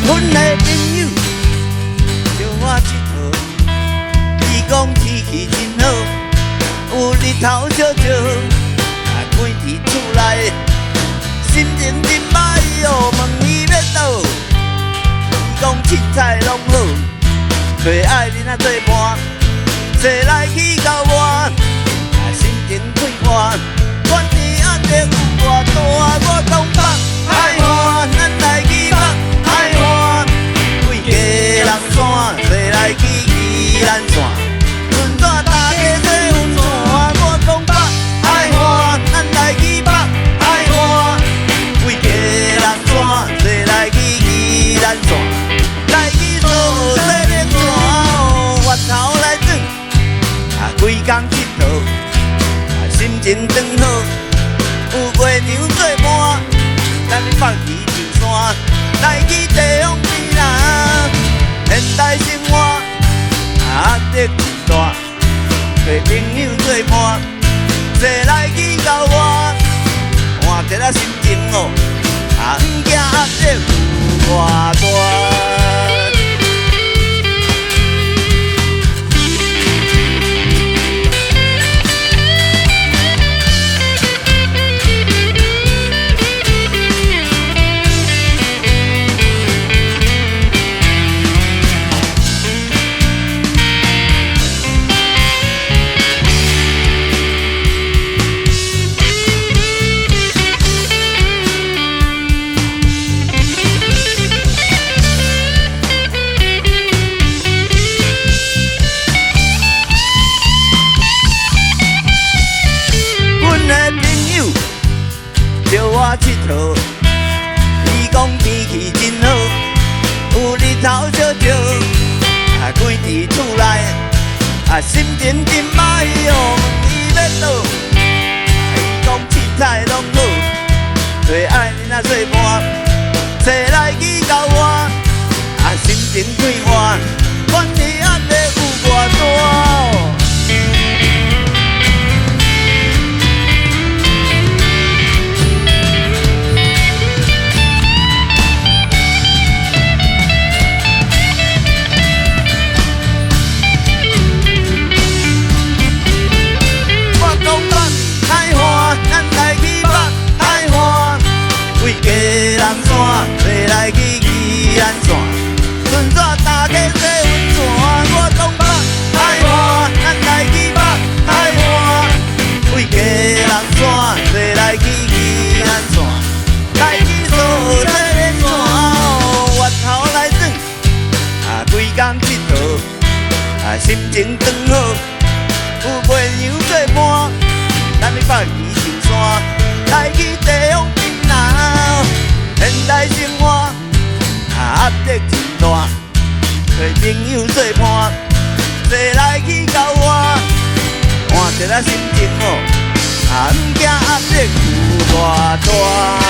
阮的朋友叫我佚佗，伊讲天气真好，有日头照照，关伫厝内，心情真歹哦，问伊要倒，伊讲凊彩拢好，找爱人仔做伴，坐来去交我，心情快活，管你压力有偌大，我讲北海岸，咱来去北海岸，几家人山，坐来去宜兰线，船纸大家做有船，我讲北海岸，咱来去北海岸，几家人山，坐来去宜兰线，来去做洗面纸哦，月头来转，规工佚佗，心情转好。有月娘做伴，咱放弃上山，来去地方边啦。现代生活压力真大，找朋友做伴，坐来去交我，换一下心情哦，毋惊压力有偌大。叫我佚佗，伊讲天气真好，有日头照照，关伫厝内，心情真歹哦，问伊要倒，伊讲凊彩拢好，找爱人仔做伴，坐来去交我，心情快活，管你压力有偌大。坐来去宜兰线，船纸大家做温泉，我讲北海岸，咱来去北海岸，几家人山，坐来去宜兰线，来去做洗面纸哦，月头来转，规工佚佗，心情转好，有月娘做伴，咱去放弃上山，来去地方边啦。现代生活压力真大，找朋友做伴，坐来去交我，换一下心情哦，毋惊压力有偌大。